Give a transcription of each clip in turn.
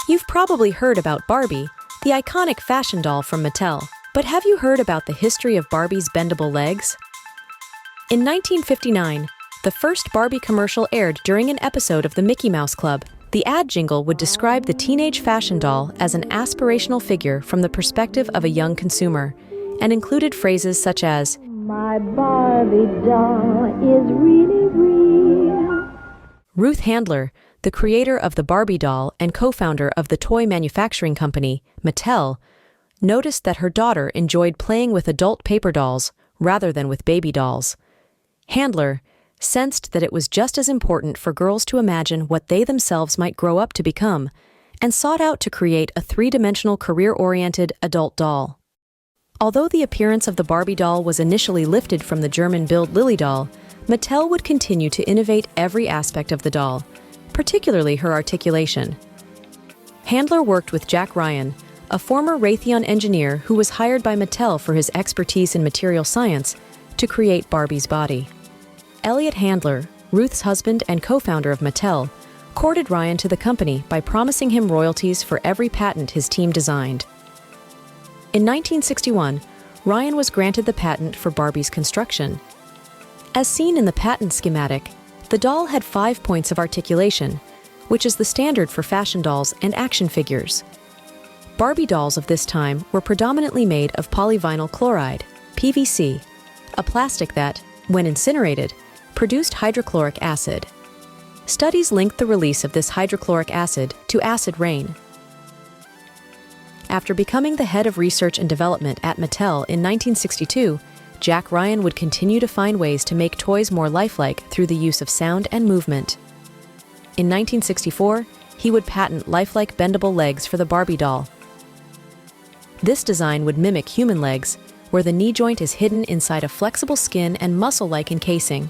You've probably heard about Barbie, the iconic fashion doll from Mattel. But have you heard about the history of Barbie's bendable legs? In 1959, the first Barbie commercial aired during an episode of the Mickey Mouse Club. The ad jingle would describe the teenage fashion doll as an aspirational figure from the perspective of a young consumer, and included phrases such as, "My Barbie doll is really real." Ruth Handler, the creator of the Barbie doll and co-founder of the toy manufacturing company, Mattel, noticed that her daughter enjoyed playing with adult paper dolls rather than with baby dolls. Handler sensed that it was just as important for girls to imagine what they themselves might grow up to become, and sought out to create a three-dimensional career-oriented adult doll. Although the appearance of the Barbie doll was initially lifted from the German-built Lily doll, Mattel would continue to innovate every aspect of the doll, particularly her articulation. Handler worked with Jack Ryan, a former Raytheon engineer who was hired by Mattel for his expertise in material science, to create Barbie's body. Elliot Handler, Ruth's husband and co-founder of Mattel, courted Ryan to the company by promising him royalties for every patent his team designed. In 1961, Ryan was granted the patent for Barbie's construction. As seen in the patent schematic, the doll had 5 points of articulation, which is the standard for fashion dolls and action figures. Barbie dolls of this time were predominantly made of polyvinyl chloride, PVC, a plastic that, when incinerated, produced hydrochloric acid. Studies linked the release of this hydrochloric acid to acid rain. After becoming the head of research and development at Mattel in 1962, Jack Ryan would continue to find ways to make toys more lifelike through the use of sound and movement. In 1964, he would patent lifelike bendable legs for the Barbie doll. This design would mimic human legs, where the knee joint is hidden inside a flexible skin and muscle-like encasing.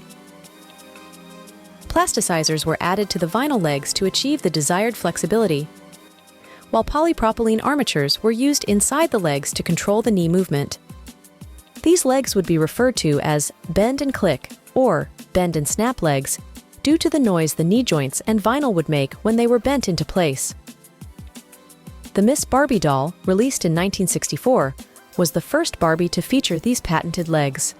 Plasticizers were added to the vinyl legs to achieve the desired flexibility, while polypropylene armatures were used inside the legs to control the knee movement. These legs would be referred to as bend and click or bend and snap legs due to the noise the knee joints and vinyl would make when they were bent into place. The Miss Barbie doll, released in 1964, was the first Barbie to feature these patented legs.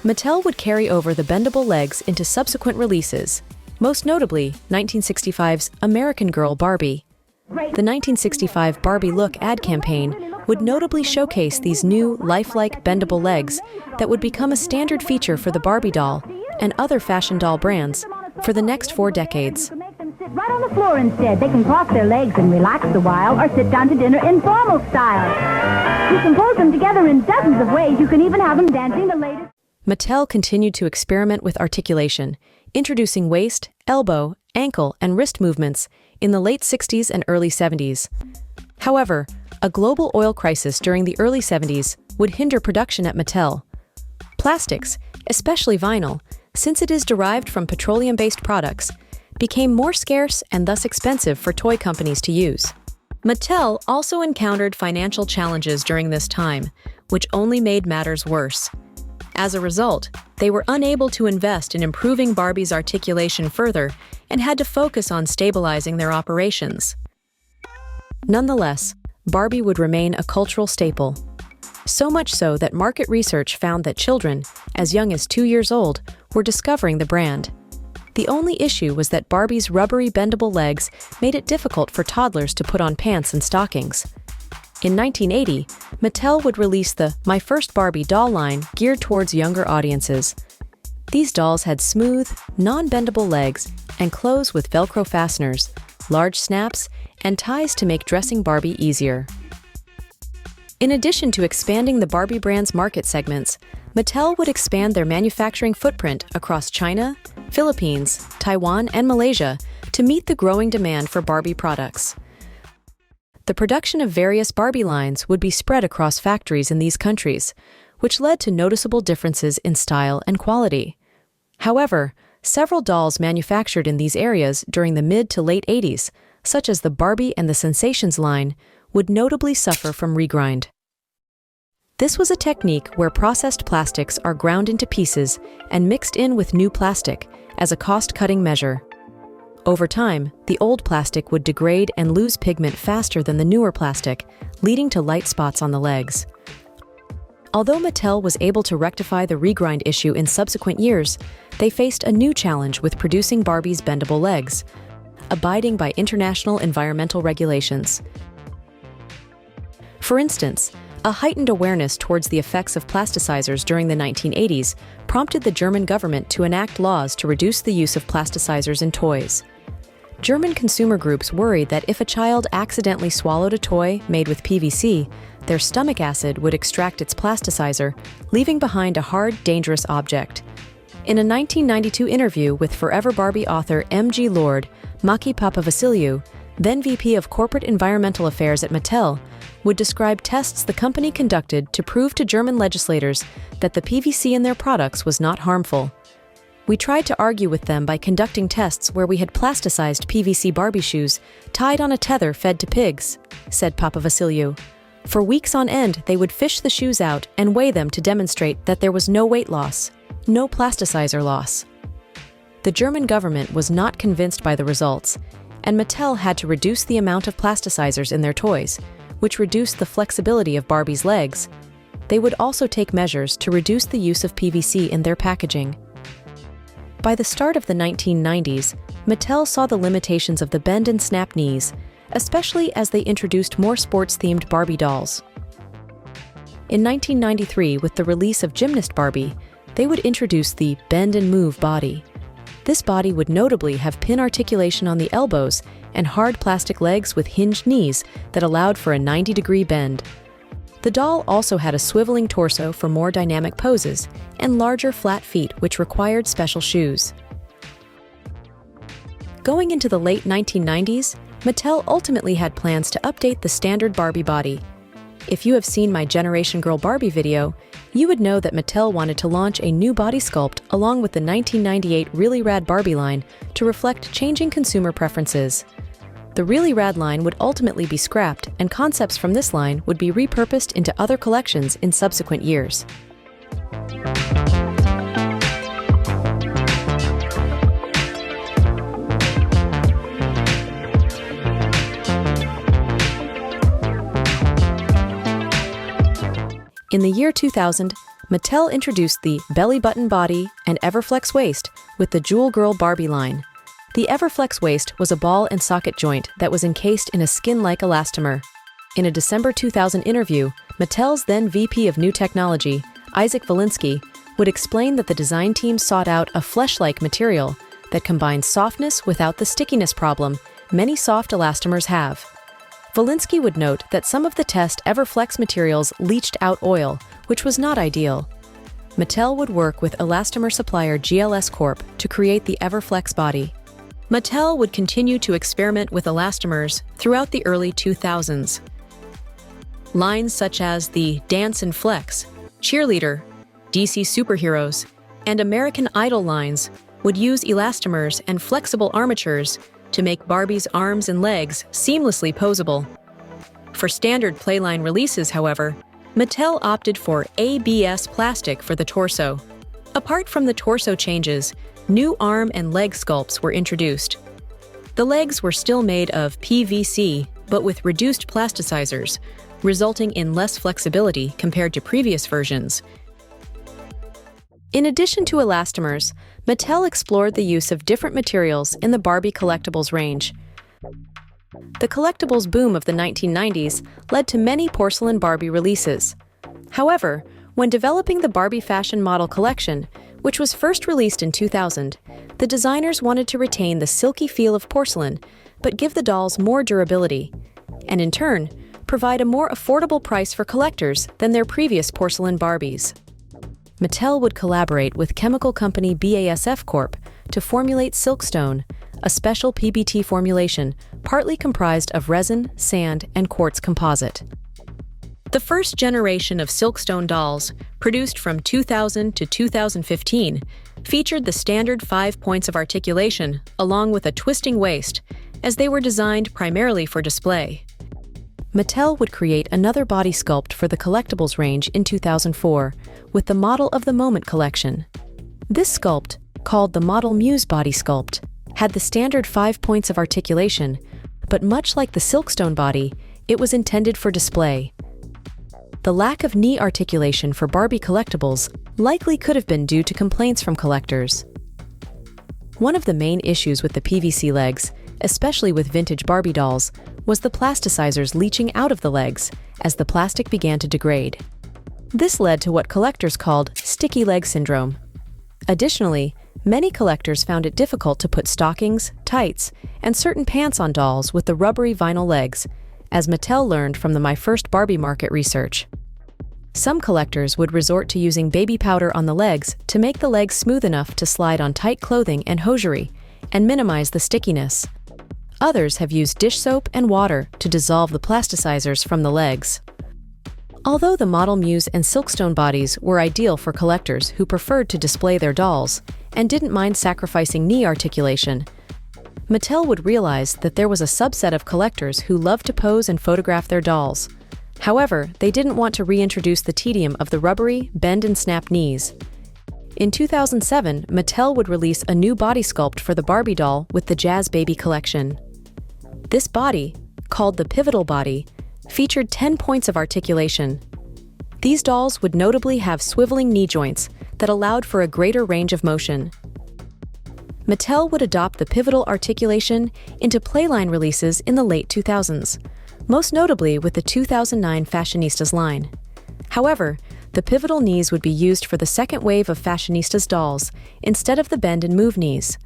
Mattel would carry over the bendable legs into subsequent releases, most notably 1965's American Girl Barbie. The 1965 Barbie Look ad campaign would notably showcase these new, lifelike, bendable legs that would become a standard feature for the Barbie doll and other fashion doll brands for the next 4 decades. Right on the floor instead. They can cross their legs and relax a while, or sit down to dinner in formal style. You can pose them together in dozens of ways. You can even have them dancing the latest. Mattel continued to experiment with articulation, introducing waist, elbow, ankle, and wrist movements in the late 60s and early 70s. However, a global oil crisis during the early 70s would hinder production at Mattel. Plastics, especially vinyl, since it is derived from petroleum-based products, became more scarce and thus expensive for toy companies to use. Mattel also encountered financial challenges during this time, which only made matters worse. As a result, they were unable to invest in improving Barbie's articulation further and had to focus on stabilizing their operations. Nonetheless, Barbie would remain a cultural staple. So much so that market research found that children, as young as 2 years old, were discovering the brand. The only issue was that Barbie's rubbery bendable legs made it difficult for toddlers to put on pants and stockings. In 1980, Mattel would release the My First Barbie doll line geared towards younger audiences. These dolls had smooth, non-bendable legs and clothes with Velcro fasteners, large snaps, and ties to make dressing Barbie easier. In addition to expanding the Barbie brand's market segments, Mattel would expand their manufacturing footprint across China, Philippines, Taiwan, and Malaysia to meet the growing demand for Barbie products. The production of various Barbie lines would be spread across factories in these countries, which led to noticeable differences in style and quality. However, several dolls manufactured in these areas during the mid to late 80s, such as the Barbie and the Sensations line, would notably suffer from regrind. This was a technique where processed plastics are ground into pieces and mixed in with new plastic as a cost-cutting measure. Over time, the old plastic would degrade and lose pigment faster than the newer plastic, leading to light spots on the legs. Although Mattel was able to rectify the regrind issue in subsequent years, they faced a new challenge with producing Barbie's bendable legs, abiding by international environmental regulations. For instance, a heightened awareness towards the effects of plasticizers during the 1980s prompted the German government to enact laws to reduce the use of plasticizers in toys. German consumer groups worried that if a child accidentally swallowed a toy made with PVC, their stomach acid would extract its plasticizer, leaving behind a hard, dangerous object. In a 1992 interview with Forever Barbie author M.G. Lord, Maki Papavasiliou, then VP of Corporate Environmental Affairs at Mattel, would describe tests the company conducted to prove to German legislators that the PVC in their products was not harmful. "We tried to argue with them by conducting tests where we had plasticized PVC Barbie shoes tied on a tether fed to pigs," said Papavasiliou. "For weeks on end, they would fish the shoes out and weigh them to demonstrate that there was no weight loss, no plasticizer loss." The German government was not convinced by the results, and Mattel had to reduce the amount of plasticizers in their toys, which reduced the flexibility of Barbie's legs. They would also take measures to reduce the use of PVC in their packaging. By the start of the 1990s, Mattel saw the limitations of the bend and snap knees, especially as they introduced more sports-themed Barbie dolls. In 1993, with the release of Gymnast Barbie, they would introduce the bend and move body. This body would notably have pin articulation on the elbows and hard plastic legs with hinged knees that allowed for a 90-degree bend. The doll also had a swiveling torso for more dynamic poses and larger flat feet which required special shoes. Going into the late 1990s, Mattel ultimately had plans to update the standard Barbie body. If you have seen my Generation Girl Barbie video, you would know that Mattel wanted to launch a new body sculpt along with the 1998 Really Rad Barbie line to reflect changing consumer preferences. The Really Rad line would ultimately be scrapped, and concepts from this line would be repurposed into other collections in subsequent years. In the year 2000, Mattel introduced the belly button body and Everflex waist with the Jewel Girl Barbie line. The Everflex waist was a ball and socket joint that was encased in a skin-like elastomer. In a December 2000 interview, Mattel's then VP of New Technology, Isaac Valinsky, would explain that the design team sought out a flesh-like material that combines softness without the stickiness problem many soft elastomers have. Valinsky would note that some of the test Everflex materials leached out oil, which was not ideal. Mattel would work with elastomer supplier GLS Corp to create the Everflex body. Mattel would continue to experiment with elastomers throughout the early 2000s. Lines such as the Dance and Flex, Cheerleader, DC Superheroes, and American Idol lines would use elastomers and flexible armatures to make Barbie's arms and legs seamlessly posable. For standard Playline releases, however, Mattel opted for ABS plastic for the torso. Apart from the torso changes, new arm and leg sculpts were introduced. The legs were still made of PVC, but with reduced plasticizers, resulting in less flexibility compared to previous versions. In addition to elastomers, Mattel explored the use of different materials in the Barbie collectibles range. The collectibles boom of the 1990s led to many porcelain Barbie releases. However, when developing the Barbie fashion model collection, which was first released in 2000, the designers wanted to retain the silky feel of porcelain, but give the dolls more durability, and in turn, provide a more affordable price for collectors than their previous porcelain Barbies. Mattel would collaborate with chemical company BASF Corp to formulate Silkstone, a special PBT formulation partly comprised of resin, sand, and quartz composite. The first generation of Silkstone dolls, produced from 2000 to 2015, featured the standard 5 points of articulation along with a twisting waist, as they were designed primarily for display. Mattel would create another body sculpt for the collectibles range in 2004 with the Model of the Moment collection. This sculpt, called the Model Muse body sculpt, had the standard 5 points of articulation, but much like the Silkstone body, it was intended for display. The lack of knee articulation for Barbie collectibles likely could have been due to complaints from collectors. One of the main issues with the PVC legs, especially with vintage Barbie dolls, was the plasticizers leaching out of the legs as the plastic began to degrade. This led to what collectors called sticky leg syndrome. Additionally, many collectors found it difficult to put stockings, tights, and certain pants on dolls with the rubbery vinyl legs, as Mattel learned from the My First Barbie market research. Some collectors would resort to using baby powder on the legs to make the legs smooth enough to slide on tight clothing and hosiery, and minimize the stickiness. Others have used dish soap and water to dissolve the plasticizers from the legs. Although the model Muse and Silkstone bodies were ideal for collectors who preferred to display their dolls and didn't mind sacrificing knee articulation, Mattel would realize that there was a subset of collectors who loved to pose and photograph their dolls. However, they didn't want to reintroduce the tedium of the rubbery, bend-and-snap knees. In 2007, Mattel would release a new body sculpt for the Barbie doll with the Jazz Baby collection. This body, called the Pivotal Body, featured 10 points of articulation. These dolls would notably have swiveling knee joints that allowed for a greater range of motion. Mattel would adopt the pivotal articulation into playline releases in the late 2000s, most notably with the 2009 Fashionistas line. However, the pivotal knees would be used for the second wave of Fashionistas dolls instead of the bend and move knees.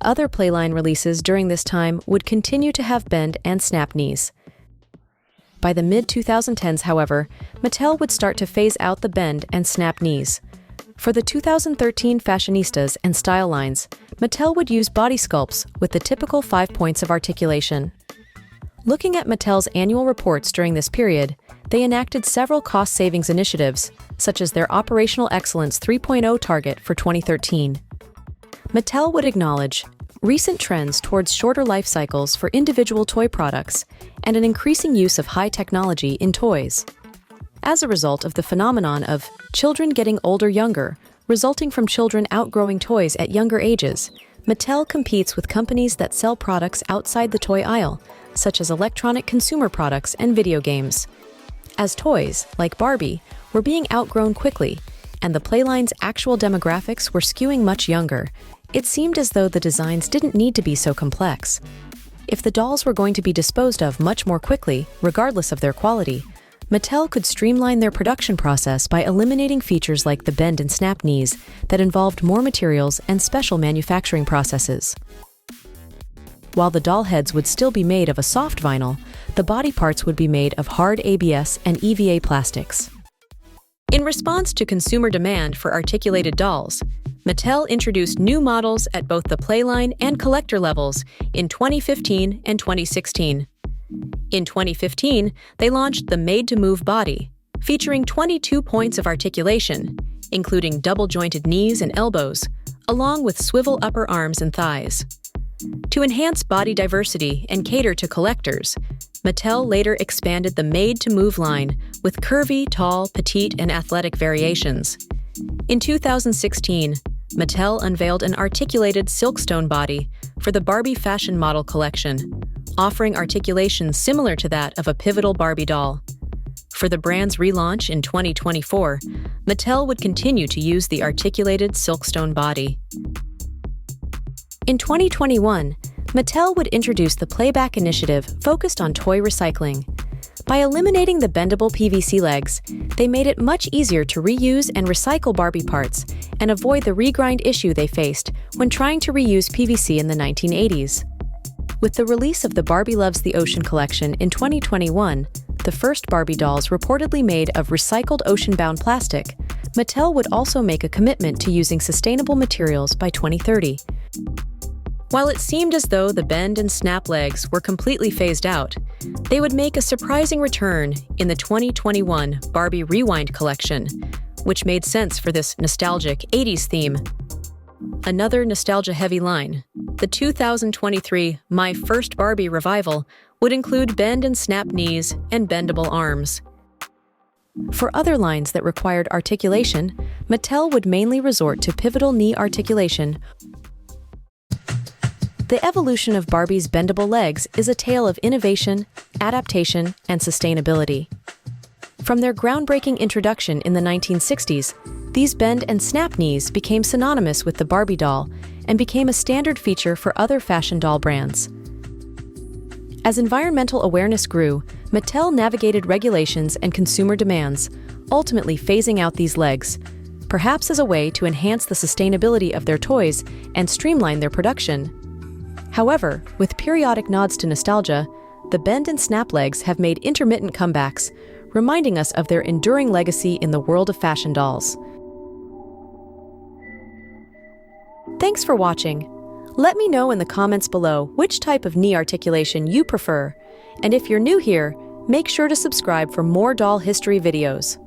Other playline releases during this time would continue to have bend and snap knees. By the mid-2010s, however, Mattel would start to phase out the bend and snap knees. For the 2013 Fashionistas and style lines, Mattel would use body sculpts with the typical 5 points of articulation. Looking at Mattel's annual reports during this period, they enacted several cost savings initiatives, such as their Operational Excellence 3.0 target for 2013. Mattel would acknowledge recent trends towards shorter life cycles for individual toy products and an increasing use of high technology in toys. As a result of the phenomenon of children getting older younger, resulting from children outgrowing toys at younger ages, Mattel competes with companies that sell products outside the toy aisle, such as electronic consumer products and video games. As toys, like Barbie, were being outgrown quickly, and the playline's actual demographics were skewing much younger, it seemed as though the designs didn't need to be so complex. If the dolls were going to be disposed of much more quickly, regardless of their quality, Mattel could streamline their production process by eliminating features like the bend and snap knees that involved more materials and special manufacturing processes. While the doll heads would still be made of a soft vinyl, the body parts would be made of hard ABS and EVA plastics. In response to consumer demand for articulated dolls, Mattel introduced new models at both the playline and collector levels in 2015 and 2016. In 2015, they launched the Made-to-Move body, featuring 22 points of articulation, including double-jointed knees and elbows, along with swivel upper arms and thighs. To enhance body diversity and cater to collectors, Mattel later expanded the Made-to-Move line with curvy, tall, petite, and athletic variations. In 2016, Mattel unveiled an articulated Silkstone body for the Barbie fashion model collection, offering articulation similar to that of a pivotal Barbie doll. For the brand's relaunch in 2024, Mattel would continue to use the articulated Silkstone body. In 2021, Mattel would introduce the Playback initiative focused on toy recycling. By eliminating the bendable PVC legs, they made it much easier to reuse and recycle Barbie parts and avoid the regrind issue they faced when trying to reuse PVC in the 1980s. With the release of the Barbie Loves the Ocean collection in 2021, the first Barbie dolls reportedly made of recycled ocean-bound plastic, Mattel would also make a commitment to using sustainable materials by 2030. While it seemed as though the bend and snap legs were completely phased out, they would make a surprising return in the 2021 Barbie Rewind collection, which made sense for this nostalgic 80s theme. Another nostalgia-heavy line, the 2023 My First Barbie revival, would include bend and snap knees and bendable arms. For other lines that required articulation, Mattel would mainly resort to pivotal knee articulation The evolution of Barbie's bendable legs is a tale of innovation, adaptation, and sustainability. From their groundbreaking introduction in the 1960s, these bend and snap knees became synonymous with the Barbie doll and became a standard feature for other fashion doll brands. As environmental awareness grew, Mattel navigated regulations and consumer demands, ultimately phasing out these legs, perhaps as a way to enhance the sustainability of their toys and streamline their production. However, with periodic nods to nostalgia, the bend and snap legs have made intermittent comebacks, reminding us of their enduring legacy in the world of fashion dolls. Thanks for watching. Let me know in the comments below which type of knee articulation you prefer, and if you're new here, make sure to subscribe for more doll history videos.